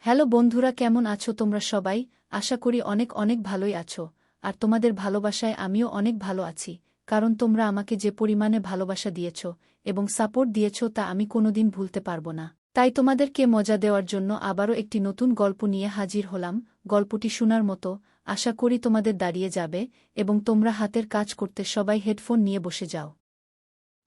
Hello বন্ধুরা, কেমন আছো তোমরা সবাই? আশা করি অনেক অনেক ভালোই আছো। আর তোমাদের ভালোবাসায় আমিও অনেক ভালো আছি, কারণ তোমরা আমাকে যে পরিমাণে ভালোবাসা দিয়েছ এবং সাপোর্ট দিয়েছ তা আমি কোনোদিন ভুলতে পারবো না। তাই তোমাদেরকে মজা দেওয়ার জন্য আবারও একটি নতুন গল্প নিয়ে হাজির হলাম। গল্পটি শোনার মতো, আশা করি তোমাদের দাঁড়িয়ে যাবে এবং তোমরা হাতের কাজ করতে সবাই হেডফোন নিয়ে বসে যাও।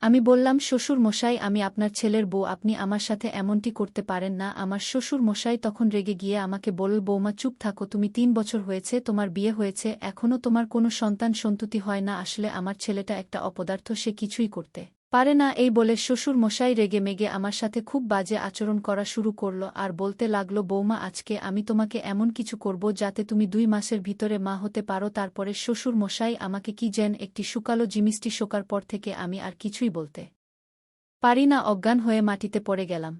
আমি বললাম, শ্বশুর মশাই, আমি আপনার ছেলের বউ, আপনি আমার সাথে এমনটি করতে পারেন না। আমার শ্বশুর মশাই তখন রেগে গিয়ে আমাকে বলল, বৌমা চুপ থাকো, তুমি ৩ বছর হয়েছে তোমার বিয়ে হয়েছে, এখনও তোমার কোনো সন্তান সন্ততি হয় না। আসলে আমার ছেলেটা একটা অপদার্থ, সে কিছুই করতে পারে না। এই বলে শ্বশুর মশাই রেগে মেগে আমার সাথে খুব বাজে আচরণ করা শুরু করল আর বলতে লাগল, বৌমা আজকে আমি তোমাকে এমন কিছু করব যাতে তুমি ২ মাসের ভিতরে মা হতে পারো। তারপরে শ্বশুর মশাই আমাকে কি যেন একটি শুকালো জিমিষ্টি শোকার পর থেকে আমি আর কিছুই বলতে পারি না, অজ্ঞান হয়ে মাটিতে পড়ে গেলাম।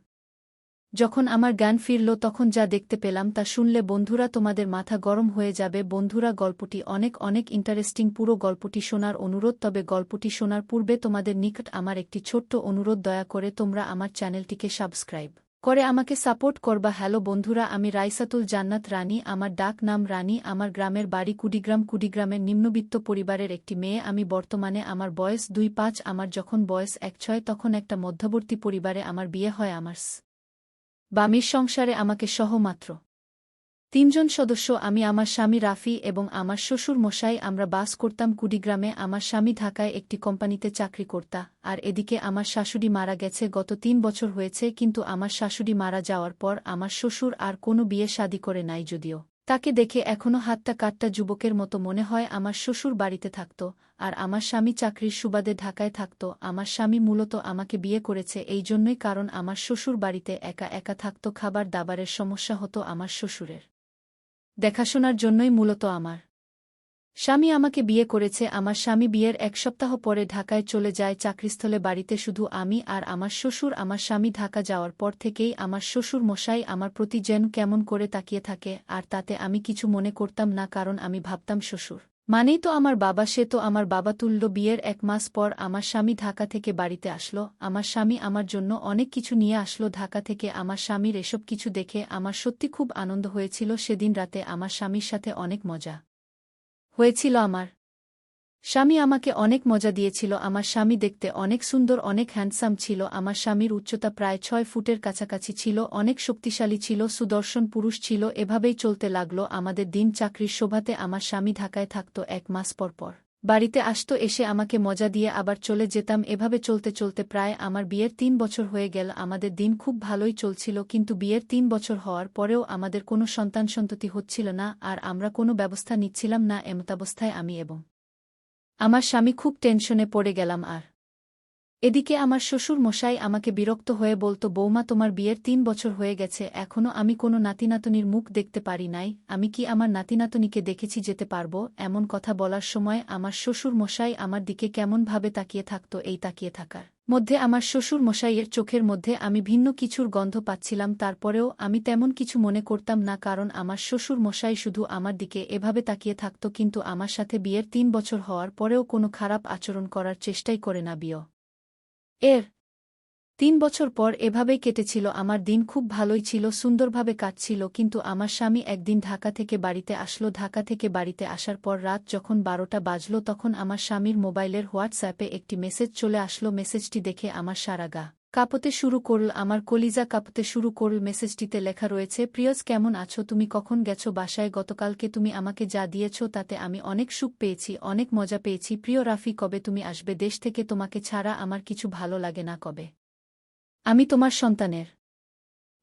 যখন আমার জ্ঞান ফিরল তখন যা দেখতে পেলাম তা শুনলে বন্ধুরা তোমাদের মাথা গরম হয়ে যাবে। বন্ধুরা, গল্পটি অনেক অনেক ইন্টারেস্টিং। পুরো গল্পটি শোনার অনুরোধ, তবে গল্পটি শোনার পূর্বে তোমাদের নিকট আমার একটি ছোট্ট অনুরোধ, দয়া করে তোমরা আমার চ্যানেলটিকে সাবস্ক্রাইব করে আমাকে সাপোর্ট করবা। হ্যালো বন্ধুরা, আমি রাইসাতুল জান্নাত রানী, আমার ডাক নাম রানী। আমার গ্রামের বাড়ি কুড়িগ্রাম। কুড়িগ্রামের নিম্নবিত্ত পরিবারের একটি মেয়ে আমি। বর্তমানে আমার বয়স ২৫। আমার যখন বয়স ১৬ তখন একটা মধ্যবর্তী পরিবারে আমার বিয়ে হয়। আমার বামির সংসারে আমাকে সহ মাত্র ৩ জন সদস্য, আমি, আমার স্বামী রাফি এবং আমার শ্বশুর মশাই। আমরা বাস করতাম কুড়িগ্রামে। আমার স্বামী ঢাকায় একটি কোম্পানিতে চাকরি করতা। আর এদিকে আমার শাশুড়ি মারা গেছে গত ৩ বছর হয়েছে। কিন্তু আমার শাশুড়ি মারা যাওয়ার পর আমার শ্বশুর আর কোনো বিয়ে শাদী করে নাই, যদিও তাকে দেখে এখনও হাতটা কাটটা যুবকের মতো মনে হয়। আমার শ্বশুর বাড়িতে থাকত আর আমার স্বামী চাকরির সুবাদে ঢাকায় থাকত। আমার স্বামী মূলত আমাকে বিয়ে করেছে এই জন্যই, কারণ আমার শ্বশুর বাড়িতে একা একা থাকত। খাবার দাবারের সমস্যা হতো আমার শ্বশুরের, দেখাশোনার জন্যই মূলত আমার স্বামী আমাকে বিয়ে করেছে। আমার স্বামী বিয়ের ১ সপ্তাহ পরে ঢাকায় চলে যায় চাকরিস্থলে। বাড়িতে শুধু আমি আর আমার শ্বশুর। আমার স্বামী ঢাকা যাওয়ার পর থেকেই আমার শ্বশুর মশাই আমার প্রতি যেন কেমন করে তাকিয়ে থাকে, আর তাতে আমি কিছু মনে করতাম না, কারণ আমি ভাবতাম শ্বশুর মানেই তো আমার বাবা, সে তো আমার বাবা তুল্য। বিয়ের ১ মাস পর আমার স্বামী ঢাকা থেকে বাড়িতে আসলো। আমার স্বামী আমার জন্য অনেক কিছু নিয়ে আসলো ঢাকা থেকে। আমার স্বামীর এসব কিছু দেখে আমার সত্যি খুব আনন্দ হয়েছিল। সেদিন রাতে আমার স্বামীর সাথে অনেক মজা হয়েছিল। আমার স্বামী আমাকে অনেক মজা দিয়েছিল। আমার স্বামী দেখতে অনেক সুন্দর, অনেক হ্যান্ডসাম ছিল। আমার স্বামীর উচ্চতা প্রায় ৬ ফুটের কাছাকাছি ছিল, অনেক শক্তিশালী ছিল, সুদর্শন পুরুষ ছিল। এভাবেই চলতে লাগল আমাদের দিন। চাকরির শোভাতে আমার স্বামী ঢাকায় থাকত। ১ মাস পর পর বাড়িতে আসত, এসে আমাকে মজা দিয়ে আবার চলে যেতাম। এভাবে চলতে চলতে প্রায় আমার বিয়ের ৩ বছর হয়ে গেল। আমাদের দিন খুব ভালোই চলছিল, কিন্তু বিয়ের ৩ বছর হওয়ার পরেও আমাদের কোনো সন্তান সন্ততি হচ্ছিল না আর আমরা কোনো ব্যবস্থা নিচ্ছিলাম না। এমতাবস্থায় আমি এবং আমার স্বামী খুব টেনশনে পড়ে গেলাম। আর এদিকে আমার শ্বশুর মশাই আমাকে বিরক্ত হয়ে বলতো, বৌমা তোমার বিয়ের ৩ বছর হয়ে গেছে, এখনও আমি কোনো নাতিনাতনির মুখ দেখতে পারি নাই, আমি কি আমার নাতিনাতনিকে দেখেছি যেতে পারবো? এমন কথা বলার সময় আমার শ্বশুর মশাই আমার দিকে কেমনভাবে তাকিয়ে থাকত। এই তাকিয়ে থাকার মধ্যে আমার শ্বশুর মশাইয়ের চোখের মধ্যে আমি ভিন্ন কিছুর গন্ধ পাচ্ছিলাম। তারপরেও আমি তেমন কিছু মনে করতাম না, কারণ আমার শ্বশুর মশাই শুধু আমার দিকে এভাবে তাকিয়ে থাকত, কিন্তু আমার সাথে বিয়ের ৩ বছর হওয়ার পরেও কোনো খারাপ আচরণ করার চেষ্টাই করে না। এর ৩ বছর পর এভাবেই কেটেছিল আমার দিন। খুব ভালোই ছিল, সুন্দরভাবে কাটছিল। কিন্তু আমার স্বামী একদিন ঢাকা থেকে বাড়িতে আসলো। ঢাকা থেকে বাড়িতে আসার পর রাত যখন ১২টা বাজল তখন আমার স্বামীর মোবাইলের হোয়াটসঅ্যাপে একটি মেসেজ চলে আসলো। মেসেজটি দেখে আমার সারা গা কাঁপতে শুরু করল, আমার কলিজা কাঁপতে শুরু করল। মেসেজটিতে লেখা রয়েছে, প্রিয়স কেমন আছো তুমি, কখন গেছো বাসায়? গতকালকে তুমি আমাকে যা দিয়েছ তাতে আমি অনেক সুখ পেয়েছি, অনেক মজা পেয়েছি। প্রিয় রাফি, কবে তুমি আসবে দেশ থেকে? তোমাকে ছাড়া আমার কিছু ভালো লাগে না। কবে আমি তোমার সন্তানের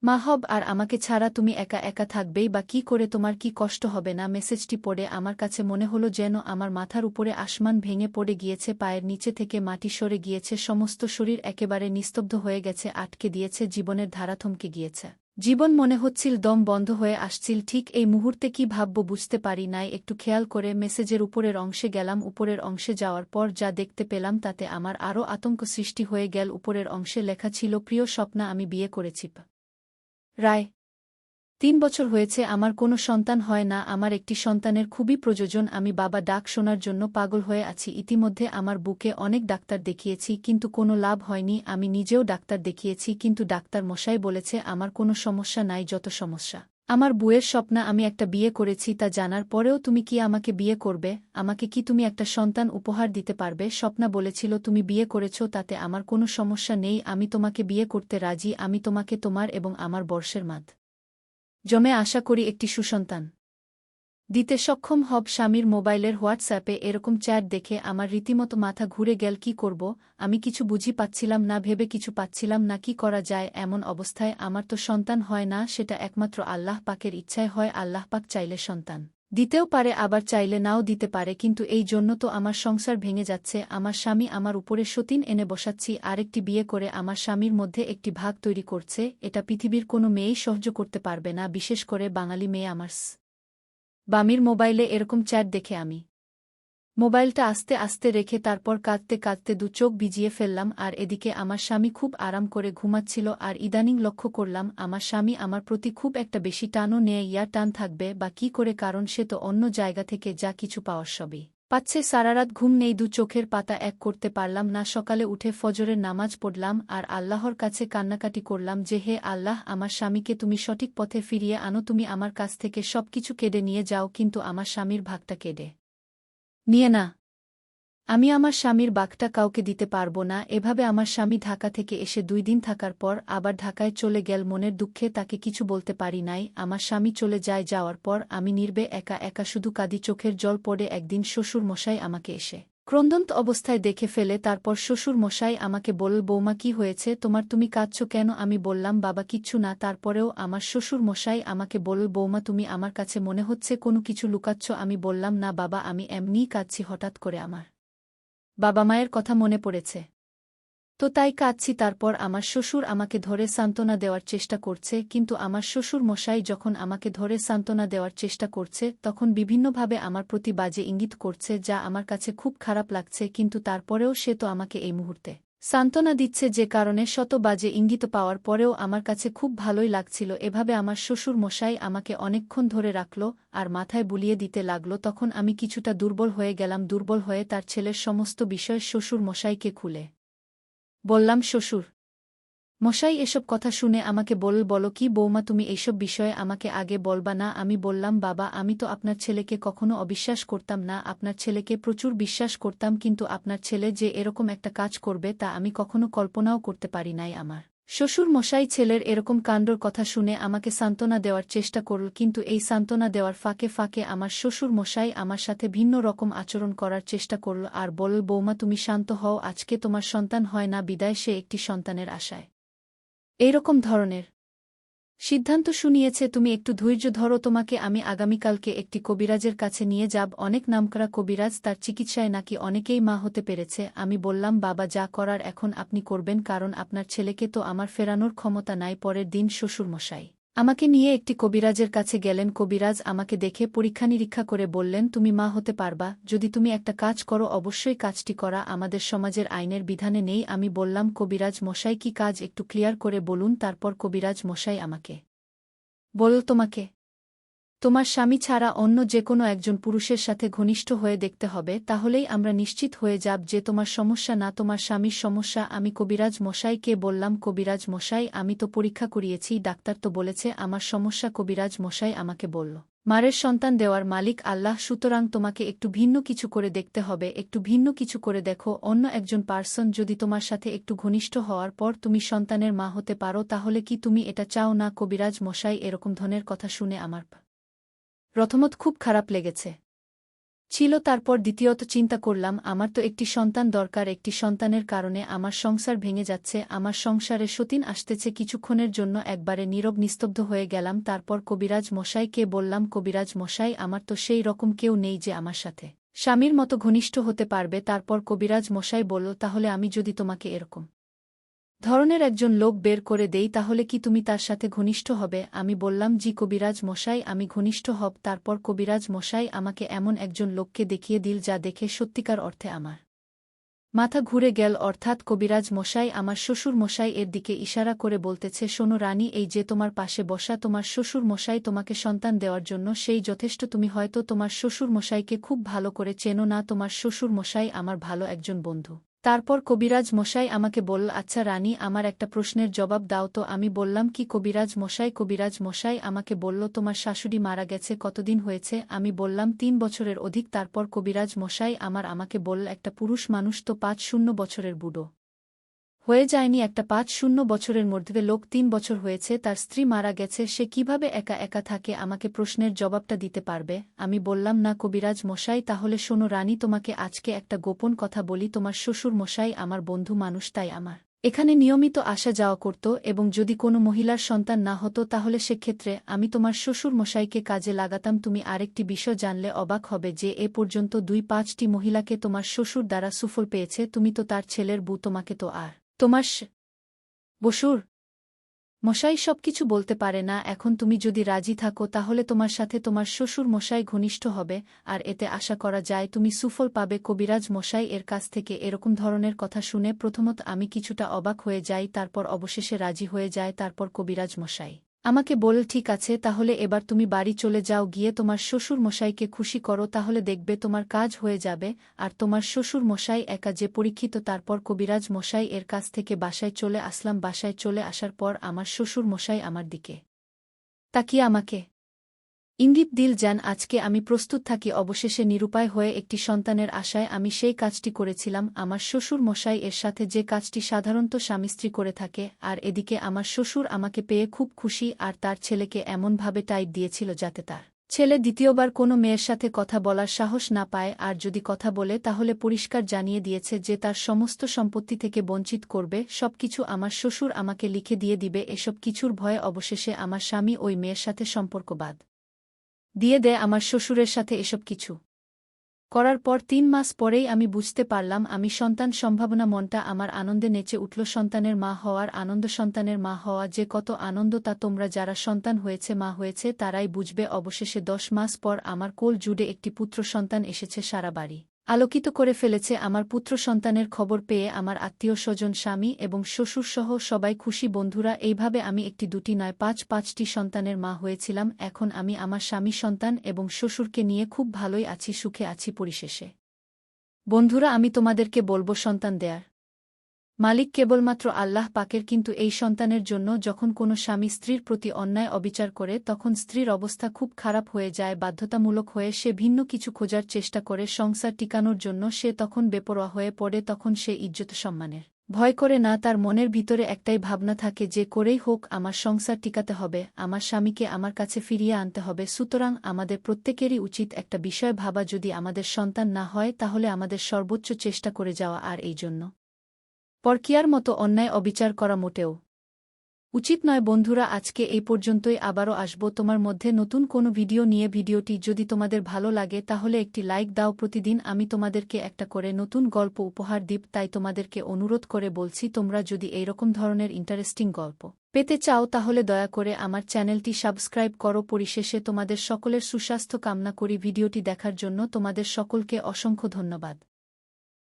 মা হব? আর আমাকে ছাড়া তুমি একা একা থাকবেই বা কি করে? তোমার কি কষ্ট হবে না? মেসেজটি পড়ে আমার কাছে মনে হলো যেন আমার মাথার উপরে আসমান ভেঙে পড়ে গিয়েছে, পায়ের নিচে থেকে মাটি সরে গিয়েছে, সমস্ত শরীর একেবারে নিস্তব্ধ হয়ে গেছে, আটকে দিয়েছে, জীবনের ধারা থমকে গিয়েছে। জীবন মনে হচ্ছিল দম বন্ধ হয়ে আসছিল। ঠিক এই মুহূর্তে কি ভাবব বুঝতে পারি নাই। একটু খেয়াল করে মেসেজের উপরের অংশে গেলাম। উপরের অংশে যাওয়ার পর যা দেখতে পেলাম তাতে আমার আরও আতঙ্ক সৃষ্টি হয়ে গেল। উপরের অংশে লেখা ছিল, প্রিয় স্বপ্না, আমি বিয়ে করেছি রায় ৩ বছর হয়েছে, আমার কোনো সন্তান হয় না, আমার একটি সন্তানের খুবই প্রয়োজন। আমি বাবা ডাক শোনার জন্য পাগল হয়ে আছি। ইতিমধ্যে আমার বুকে অনেক ডাক্তার দেখিয়েছি, কিন্তু কোনো লাভ হয়নি। আমি নিজেও ডাক্তার দেখিয়েছি, কিন্তু ডাক্তার মশাই বলেছে আমার কোনো সমস্যা নাই। যত সমস্যা আমার বুয়ের স্বপ্না আমি একটা বিয়ে করেছি তা জানার পরেও তুমি কি আমাকে বিয়ে করবে, আমাকে কি তুমি একটা সন্তান উপহার দিতে পারবে? স্বপ্না বলেছিল তুমি বিয়ে করেছ তাতে আমার কোনো সমস্যা নেই, আমি তোমাকে বিয়ে করতে রাজি, আমি তোমাকে তোমার এবং আমার বর্ষের মাদ জমে আশা করি একটি সুসন্তান দিতে সক্ষম হব। স্বামীর মোবাইলের হোয়াটসঅ্যাপে এরকম চ্যাট দেখে আমার রীতিমতো মাথা ঘুরে গেল। কি করব আমি কিছু বুঝি পাচ্ছিলাম না, ভেবে কিছু পাচ্ছিলাম না কি করা যায়। এমন অবস্থায় আমার তো সন্তান হয় না, সেটা একমাত্র আল্লাহ পাকের ইচ্ছায় হয়। আল্লাহ পাক চাইলে সন্তান দিতেও পারে, আবার চাইলে নাও দিতে পারে, কিন্তু এই জন্য তো আমার সংসার ভেঙে যাচ্ছে। আমার স্বামী আমার উপরে সতীন এনে বসাচ্ছি, আরেকটি বিয়ে করে আমার স্বামীর মধ্যে একটি ভাগ তৈরি করছে। এটা পৃথিবীর কোনো মেয়েই সহ্য করতে পারবে না, বিশেষ করে বাঙালি মেয়ে। আমার বামির মোবাইলে এরকম চ্যাট দেখে আমি মোবাইলটা আস্তে আস্তে রেখে তারপর কাঁদতে কাঁদতে দু চোখ ভিজিয়ে ফেললাম। আর এদিকে আমার স্বামী খুব আরাম করে ঘুমাচ্ছিল। আর ইদানিং লক্ষ্য করলাম আমার স্বামী আমার প্রতি খুব একটা বেশি টানও নেয়। ইয়ার টান থাকবে বা কি করে, কারণ সে তো অন্য জায়গা থেকে যা কিছু পাওয়ার সবই পাচ্ছে। সারারাত ঘুম নেই, দু চোখের পাতা এক করতে পারলাম না। সকালে উঠে ফজরের নামাজ পড়লাম আর আল্লাহর কাছে কান্নাকাটি করলাম যে হে আল্লাহ, আমার স্বামীকে তুমি সঠিক পথে ফিরিয়ে আনো, তুমি আমার কাছ থেকে সবকিছু কেড়ে নিয়ে যাও, কিন্তু আমার স্বামীর ভাগটা কেড়ে নিয়ে না। আমি আমার স্বামীর বাঘটা কাউকে দিতে পারব না। এভাবে আমার স্বামী ঢাকা থেকে এসে 2 দিন থাকার পর আবার ঢাকায় চলে গেল। মনের দুঃখে তাকে কিছু বলতে পারি নাই। আমার স্বামী চলে যাওয়ার পর আমি নির্বে একা একা শুধু কাঁদি, চোখের জল পড়ে। একদিন শ্বশুর মশাই আমাকে এসে ক্রন্দন্ত অবস্থায় দেখে ফেলে। তারপর শ্বশুর মশাই আমাকে বলল, বৌমা কি হয়েছে তোমার, তুমি কাঁদছ কেন? আমি বললাম বাবা কিচ্ছু না। তারপরেও আমার শ্বশুর মশাই আমাকে বলল, বৌমা তুমি আমার কাছে মনে হচ্ছে কোনো কিছু লুকাচ্ছ। আমি বললাম না বাবা, আমি এমনিই কাঁদছি, হঠাৎ করে আমার বাবা মায়ের কথা মনে পড়েছে তো তাই কাঁদছি। তারপর আমার শ্বশুর আমাকে ধরে সান্ত্বনা দেওয়ার চেষ্টা করছে, কিন্তু আমার শ্বশুর মশাই যখন আমাকে ধরে সান্ত্বনা দেওয়ার চেষ্টা করছে তখন বিভিন্নভাবে আমার প্রতি বাজে ইঙ্গিত করছে, যা আমার কাছে খুব খারাপ লাগছে। কিন্তু তারপরেও সে তো আমাকে এই মুহূর্তে সান্ত্বনা দিচ্ছে, যে কারণে শত বাজে ইঙ্গিত পাওয়ার পরেও আমার কাছে খুব ভালোই লাগছিল। এভাবে আমার শ্বশুর মশাই আমাকে অনেকক্ষণ ধরে রাখল আর মাথায় বুলিয়ে দিতে লাগল। তখন আমি কিছুটা দুর্বল হয়ে গেলাম। দুর্বল হয়ে তার ছেলের সমস্ত বিষয় শ্বশুর মশাইকে খুলে বললাম। শ্বশুর মশাই এসব কথা শুনে আমাকে বলো কি বৌমা, তুমি এইসব বিষয়ে আমাকে আগে বলবা না? আমি বললাম বাবা, আমি তো আপনার ছেলেকে কখনো অবিশ্বাস করতাম না, আপনার ছেলেকে প্রচুর বিশ্বাস করতাম, কিন্তু আপনার ছেলে যে এরকম একটা কাজ করবে তা আমি কখনো কল্পনাও করতে পারি নাই। আমার শ্বশুর মশাই ছেলের এরকম কাণ্ডর কথা শুনে আমাকে সান্ত্বনা দেওয়ার চেষ্টা করল, কিন্তু এই সান্ত্বনা দেওয়ার ফাঁকে ফাঁকে আমার শ্বশুর মশাই আমার সাথে ভিন্ন রকম আচরণ করার চেষ্টা করল আর বলল, বৌমা তুমি শান্ত হও, আজকে তোমার সন্তান হয় না বিদায় সে একটি সন্তানের আশায় এইরকম ধরনের সিদ্ধান্ত শুনিয়েছে। তুমি একটু ধৈর্য ধরো, তোমাকে আমি আগামীকালকে একটি কবিরাজের কাছে নিয়ে যাব, অনেক নামকরা কবিরাজ, তার চিকিৎসায় নাকি অনেকেই মা হতে পেরেছে। আমি বললাম বাবা, যা করার এখন আপনি করবেন, কারণ আপনার ছেলেকে তো আমার ফেরানোর ক্ষমতা নাই। পরের দিন শ্বশুরমশাই আমাকে নিয়ে একটি কবিরাজের কাছে গেলেন। কবিরাজ আমাকে দেখে পরীক্ষা নিরীক্ষা করে বললেন, তুমি মা হতে পারবা যদি তুমি একটা কাজ করো। অবশ্যই কাজটি করা আমাদের সমাজের আইনের বিধানে নেই। আমি বললাম কবিরাজ মশাই কি কাজ একটু ক্লিয়ার করে বলুন। তারপর কবিরাজ মশাই আমাকে বলল, তোমাকে তোমার স্বামী ছাড়া অন্য যে কোনো একজন পুরুষের সাথে ঘনিষ্ঠ হয়ে দেখতে হবে, তাহলেই আমরা নিশ্চিত হয়ে যাব যে তোমার সমস্যা না তোমার স্বামীর সমস্যা। আমি কবিরাজ মশাইকে বললাম, কবিরাজ মশাই আমি তো পরীক্ষা করিয়েছি, ডাক্তার তো বলেছে আমার সমস্যা। কবিরাজ মশাই আমাকে বলল, মারের সন্তান দেওয়ার মালিক আল্লাহ, সুতরাং তোমাকে একটু ভিন্ন কিছু করে দেখতে হবে, একটু ভিন্ন কিছু করে দেখো। অন্য একজন পার্সন যদি তোমার সাথে একটু ঘনিষ্ঠ হওয়ার পর তুমি সন্তানের মা হতে পারো, তাহলে কি তুমি এটা চাও না? কবিরাজ মশাই এরকম ধরনের কথা শুনে আমার প্রথমত খুব খারাপ লেগেছে ছিল, তারপর দ্বিতীয়ত চিন্তা করলাম আমার তো একটি সন্তান দরকার, একটি সন্তানের কারণে আমার সংসার ভেঙে যাচ্ছে, আমার সংসারে সতীন আসতেছে। কিছুক্ষণের জন্য একবারে নীরব নিস্তব্ধ হয়ে গেলাম। তারপর কবিরাজ মশাইকে বললাম, কবিরাজ মশাই আমার তো সেই রকম কেউ নেই যে আমার সাথে স্বামীর মতো ঘনিষ্ঠ হতে পারবে। তারপর কবিরাজ মশাই বলল, তাহলে আমি যদি তোমাকে এরকম ধরনের একজন লোক বের করে দেই, তাহলে কি তুমি তার সাথে ঘনিষ্ঠ হবে? আমি বললাম, জি কবিরাজ মশাই আমি ঘনিষ্ঠ হব। তারপর কবিরাজ মশাই আমাকে এমন একজন লোককে দেখিয়ে দিল যা দেখে সত্যিকার অর্থে আমার মাথা ঘুরে গেল। অর্থাৎ কবিরাজ মশাই আমার শ্বশুর মশাই এর দিকে ইশারা করে বলতেছে, শোনো রানী, এই যে তোমার পাশে বসা তোমার শ্বশুর মশাই তোমাকে সন্তান দেওয়ার জন্য সেই যথেষ্ট। তুমি হয়তো তোমার শ্বশুর মশাইকে খুব ভালো করে চেনো না, তোমার শ্বশুর মশাই আমার ভালো একজন বন্ধু। তারপর কবিরাজ মশাই আমাকে বলল, আচ্ছা রানী, আমার একটা প্রশ্নের জবাব দাও তো। আমি বললাম, কি কবিরাজ মশাই? কবিরাজ মশাই আমাকে বলল, তোমার শাশুড়ি মারা গেছে কতদিন হয়েছে? আমি বললাম ৩ বছরের অধিক। তারপর কবিরাজ মশাই আমাকে বলল, একটা পুরুষ মানুষ তো ৫-০ বছরের বুড়ো হয়ে যায়নি? একটা ৫-০ বছরের মধ্যে লোক ৩ বছর হয়েছে, তার স্ত্রী মারা গেছে, সে কিভাবে একা একা থাকে? আমাকে প্রশ্নের জবাবটা দিতে পারবে? আমি বললাম, না কবিরাজ মশাই। তাহলে শোনো রানী, তোমাকে আজকে একটা গোপন কথা বলি। তোমার শ্বশুর মশাই আমার বন্ধু মানুষ, তাই আমার এখানে নিয়মিত আসা যাওয়া করত, এবং যদি কোনো মহিলার সন্তান না হতো তাহলে সেক্ষেত্রে আমি তোমার শ্বশুর মশাইকে কাজে লাগাতাম। তুমি আরেকটি বিষয় জানলে অবাক হবে যে এ পর্যন্ত ২-৫টি মহিলাকে তোমার শ্বশুর দ্বারা সুফল পেয়েছে। তুমি তো তার ছেলের বউ, তোমাকে তো আর তোমার বসুর মশাই সবকিছু বলতে পারে না। এখন তুমি যদি রাজি থাকো তাহলে তোমার সাথে তোমার শ্বশুর মশাই ঘনিষ্ঠ হবে, আর এতে আশা করা যায় তুমি সুফল পাবে। কবিরাজ মশাই এর কাছ থেকে এরকম ধরনের কথা শুনে প্রথমত আমি কিছুটা অবাক হয়ে যাই, তারপর অবশেষে রাজি হয়ে যায়। তারপর কবিরাজ মশাই আমাকে বল, ঠিক আছে, তাহলে এবার তুমি বাড়ি চলে যাও, গিয়ে তোমার শ্বশুর মশাইকে খুশি করো, তাহলে দেখবে তোমার কাজ হয়ে যাবে। আর তোমার শ্বশুর মশাই একা যে পরীক্ষিত। তারপর কবিরাজ মশাই এর কাছ থেকে বাসায় চলে আসলাম। বাসায় চলে আসার পর আমার শ্বশুর মশাই আমার দিকে তাকিয়ে আমাকে ইঙ্গিত দিল, যান, আজকে আমি প্রস্তুত থাকি। অবশেষে নিরুপায় হয়ে একটি সন্তানের আশায় আমি সেই কাজটি করেছিলাম। আমার শ্বশুর মশাই এর সাথে যে কাজটি সাধারণত স্বামী স্ত্রী করে থাকে, আর এদিকে আমার শ্বশুর আমাকে পেয়ে খুব খুশি, আর তার ছেলেকে এমনভাবে টাইট দিয়েছিল যাতে তার ছেলে দ্বিতীয়বার কোনো মেয়ের সাথে কথা বলার সাহস না পায়, আর যদি কথা বলে তাহলে পরিষ্কার জানিয়ে দিয়েছে যে তার সমস্ত সম্পত্তি থেকে বঞ্চিত করবে। সবকিছু আমার শ্বশুর আমাকে লিখে দিয়ে দিবে। এসব কিছুর ভয়ে অবশেষে আমার স্বামী ওই মেয়ের সাথে সম্পর্ক বাদ দিয়ে দেয় আমার শ্বশুরের সাথে। এসব কিছু করার পর ৩ মাস পরেই আমি বুঝতে পারলাম আমি সন্তান সম্ভাবনা। মনটা আমার আনন্দে নেচে উঠল। সন্তানের মা হওয়ার আনন্দ, সন্তানের মা হওয়া যে কত আনন্দ তা তোমরা যারা সন্তান হয়েছে, মা হয়েছে, তারাই বুঝবে। অবশেষে ১০ মাস পর আমার কোল জুড়ে একটি পুত্র সন্তান এসেছে। সারা বাড়ি আলোকিত করে ফেলেছে। আমার পুত্র সন্তানের খবর পেয়ে আমার আত্মীয় স্বজন, স্বামী এবং শ্বশুরসহ সবাই খুশি। বন্ধুরা, এইভাবে আমি একটি, দুটি নয়, ৫টি সন্তানের মা হয়েছিলাম। এখন আমি আমার স্বামী, সন্তান এবং শ্বশুরকে নিয়ে খুব ভালোই আছি, সুখে আছি। পরিশেষে বন্ধুরা, আমি তোমাদেরকে বলবো, সন্তান দেয়ার মালিক কেবলমাত্র আল্লাহ পাকের, কিন্তু এই সন্তানের জন্য যখন কোনো স্বামী স্ত্রীর প্রতি অন্যায় অবিচার করে, তখন স্ত্রীর অবস্থা খুব খারাপ হয়ে যায়। বাধ্যতামূলক হয়ে সে ভিন্ন কিছু খোঁজার চেষ্টা করে সংসার টিকানোর জন্য। সে তখন বেপরোয়া হয়ে পড়ে। তখন সে ইজ্জত সম্মানের ভয় করে না। তার মনের ভিতরে একটাই ভাবনা থাকে যে করেই হোক আমার সংসার টিকাতে হবে, আমার স্বামীকে আমার কাছে ফিরিয়ে আনতে হবে। সুতরাং আমাদের প্রত্যেকেরই উচিত একটা বিষয় ভাবা, যদি আমাদের সন্তান না হয় তাহলে আমাদের সর্বোচ্চ চেষ্টা করে যাওয়া, আর এই জন্য পরকীয়ার মতো অন্যায় অবিচার করা মোটেও উচিত নয়। বন্ধুরা, আজকে এই পর্যন্তই। আবারও আসব তোমার মধ্যে নতুন কোনো ভিডিও নিয়ে। ভিডিওটি যদি তোমাদের ভালো লাগে তাহলে একটি লাইক দাও। প্রতিদিন আমি তোমাদেরকে একটা করে নতুন গল্প উপহার দিব, তাই তোমাদেরকে অনুরোধ করে বলছি, তোমরা যদি এইরকম ধরনের ইন্টারেস্টিং গল্প পেতে চাও তাহলে দয়া করে আমার চ্যানেলটি সাবস্ক্রাইব করো। পরিশেষে তোমাদের সকলের সুস্বাস্থ্য কামনা করি। ভিডিওটি দেখার জন্য তোমাদের সকলকে অসংখ্য ধন্যবাদ।